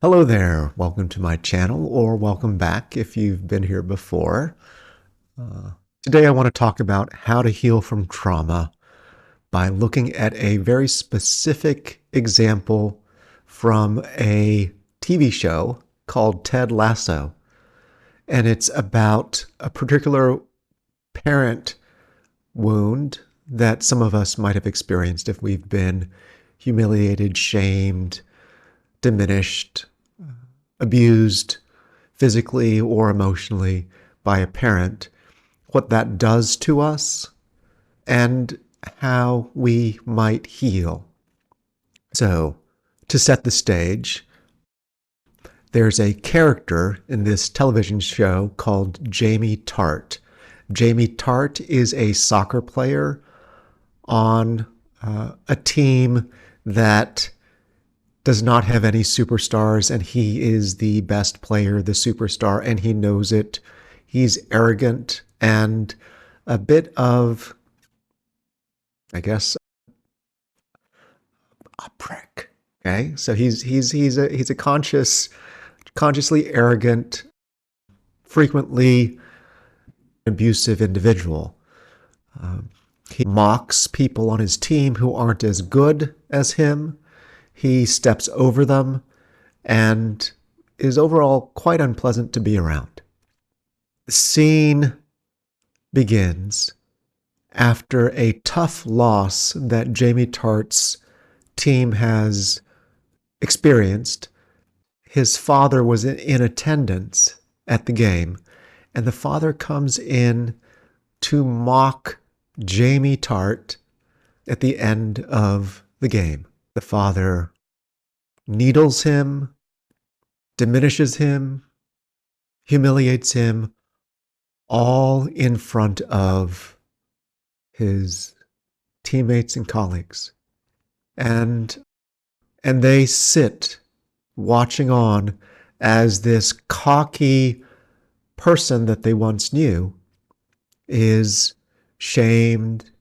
Hello there, welcome to my channel, or welcome back if you've been here before. Uh, Today I want to talk about how to heal from trauma by looking at a very specific example from a TV show called Ted Lasso. And it's about a particular parent wound that some of us might have experienced if we've been humiliated, shamed, diminished, abused physically or emotionally by a parent, what that does to us, and how we might heal. So, to set the stage, there's a character in this television show called Jamie Tartt. Jamie Tartt is a soccer player on a team that does not have any superstars, and he is the best player, the superstar, and he knows it. He's arrogant and a bit of, I guess, a prick. Okay, so he's a consciously arrogant, frequently abusive individual. He mocks people on his team who aren't as good as him. He steps over them and is overall quite unpleasant to be around. The scene begins after a tough loss that Jamie Tartt's team has experienced. His father was in attendance at the game, and the father comes in to mock Jamie Tartt at the end of the game. The father needles him, diminishes him, humiliates him, all in front of his teammates and colleagues. And they sit watching on as this cocky person that they once knew is shamed,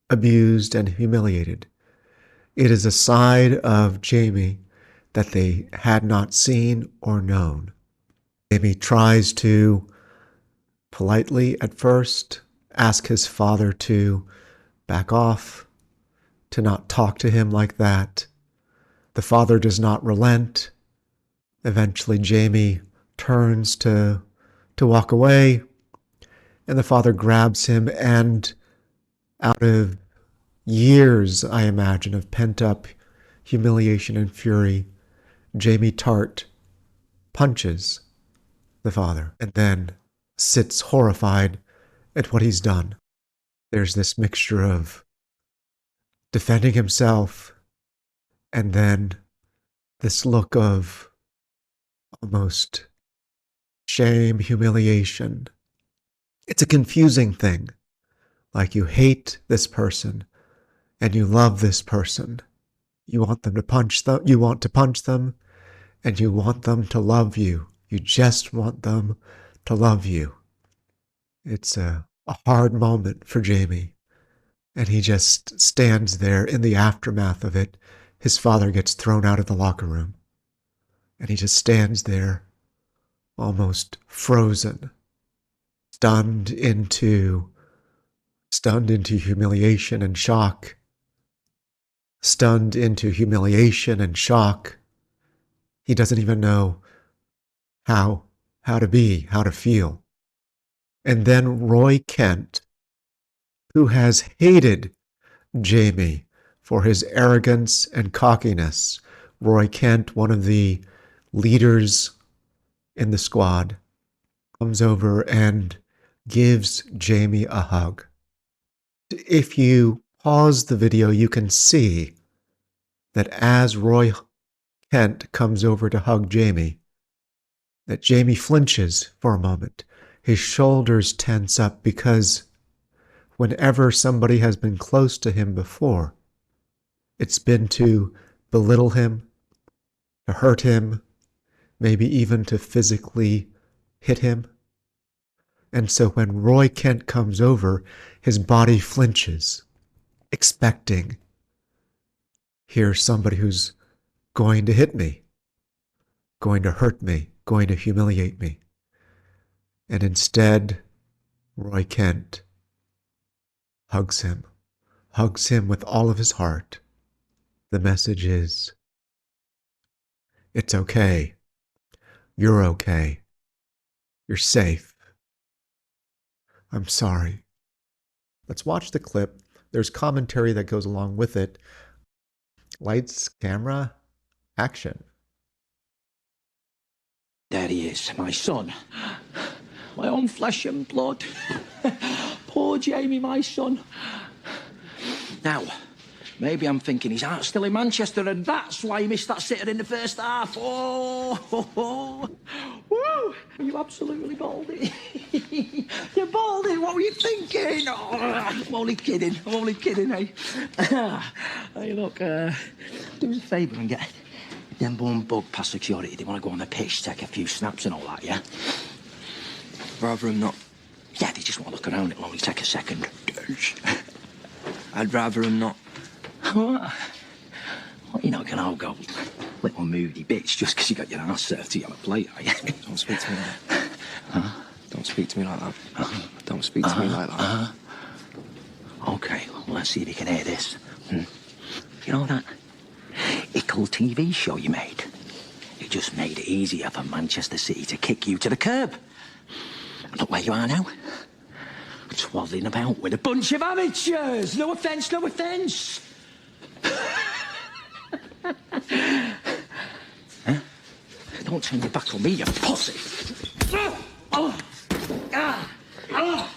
abused, and humiliated. It is a side of Jamie that they had not seen or known. Jamie tries to politely at first ask his father to back off, to not talk to him like that. The father does not relent. Eventually, Jamie turns to walk away, and the father grabs him, and out of years, I imagine, of pent-up humiliation and fury, Jamie Tartt punches the father and then sits horrified at what he's done. There's this mixture of defending himself and then this look of almost shame, humiliation. It's a confusing thing. Like you hate this person and you love this person. You want them to punch them, you want to punch them, and you want them to love you. You just want them to love you. It's a hard moment for Jamie, and he just stands there in the aftermath of it. His father gets thrown out of the locker room, and he just stands there almost frozen, stunned into humiliation and shock. Stunned into humiliation and shock. He doesn't even know how to be, how to feel. And then Roy Kent, who has hated Jamie for his arrogance and cockiness. Roy Kent, one of the leaders in the squad, comes over and gives Jamie a hug. If you pause the video, you can see that as Roy Kent comes over to hug Jamie, that Jamie flinches for a moment. His shoulders tense up because whenever somebody has been close to him before, it's been to belittle him, to hurt him, maybe even to physically hit him. And so when Roy Kent comes over, his body flinches, expecting, here's somebody who's going to hit me. going to hurt me, going to humiliate me. And instead, Roy Kent hugs him with all of his heart. The message is, it's okay. You're okay. You're safe. I'm sorry. Let's watch the clip. There's commentary that goes along with it. Lights, camera, action. There he is, my son. My own flesh and blood. Poor Jamie, my son. Now, maybe I'm thinking his heart's still in Manchester and that's why he missed that sitter in the first half. Oh, ho, ho. Woo! Are you absolutely baldy? You're baldy, what were you thinking? Oh, I'm only kidding, eh? Hey, look, do us a favour and get them born bug past security. They want to go on the pitch, take a few snaps and all that, yeah? Rather him not. Yeah, they just want to look around. It'll only take a second. I'd rather him not. What? What, you're not going to all go little moody bitch just because you got your ass served to you on a plate, are you? Don't speak to me like that. Huh? Don't speak to me like that. Don't speak to me like that. Okay, well, let's see if you can hear this. You know that Ickle TV show you made? It just made it easier for Manchester City to kick you to the curb. Look where you are now. Twaddling about with a bunch of amateurs. No offence, no offence. Huh? Don't turn your back on me, you pussy. Oh. Ah. Oh.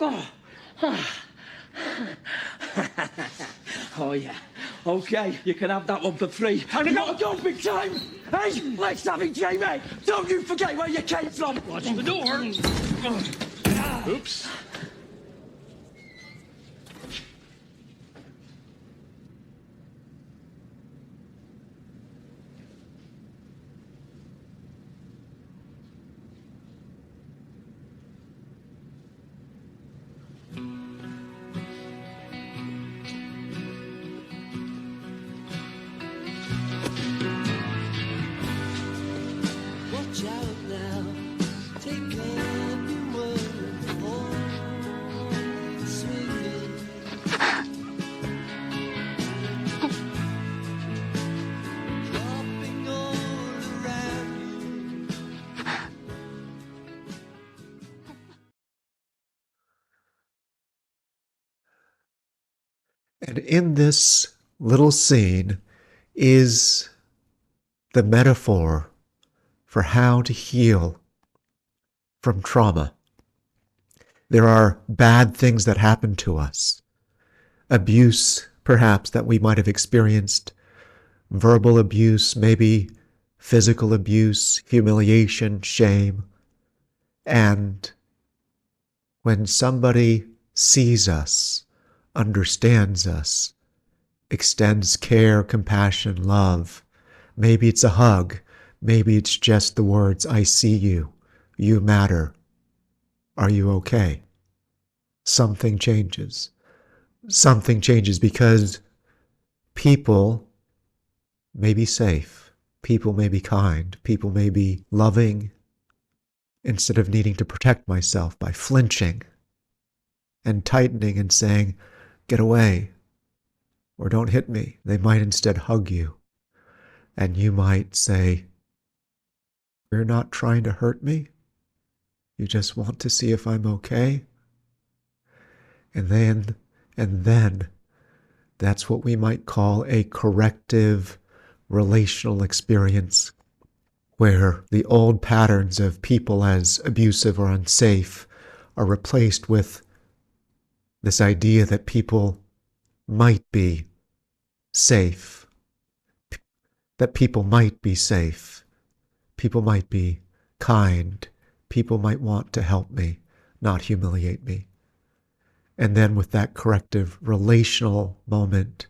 Oh. Oh, yeah. Okay, you can have that one for free. And you got to go big time. Hey, let's have it, Jamie. Don't you forget where you came from. Watch the door. Oops. And in this little scene is the metaphor for how to heal from trauma. There are bad things that happen to us. Abuse, perhaps, that we might have experienced. Verbal abuse, maybe physical abuse, humiliation, shame. And when somebody sees us, understands us, extends care, compassion, love, maybe it's a hug, maybe it's just the words, I see you, you matter, are you okay? Something changes. Something changes because people may be safe, people may be kind, people may be loving. Instead of needing to protect myself by flinching and tightening and saying, get away, or don't hit me, they might instead hug you. And you might say, you're not trying to hurt me. You just want to see if I'm okay. And then that's what we might call a corrective relational experience, where the old patterns of people as abusive or unsafe are replaced with this idea that people might be safe, that people might be safe, people might be kind, people might want to help me, not humiliate me. And then with that corrective relational moment,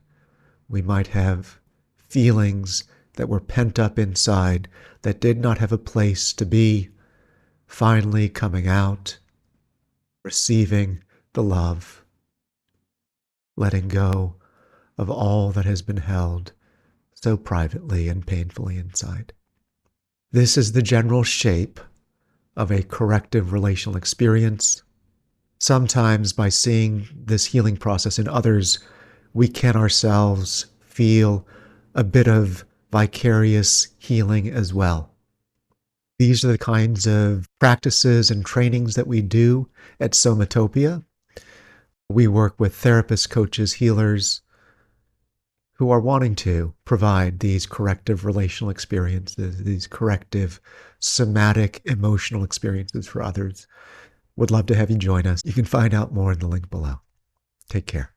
we might have feelings that were pent up inside that did not have a place to be, finally coming out, receiving the love, letting go of all that has been held so privately and painfully inside. This is the general shape of a corrective relational experience. Sometimes by seeing this healing process in others, we can ourselves feel a bit of vicarious healing as well. These are the kinds of practices and trainings that we do at Somatopia. We work with therapists, coaches, healers who are wanting to provide these corrective relational experiences, these corrective somatic emotional experiences for others. Would love to have you join us. You can find out more in the link below. Take care.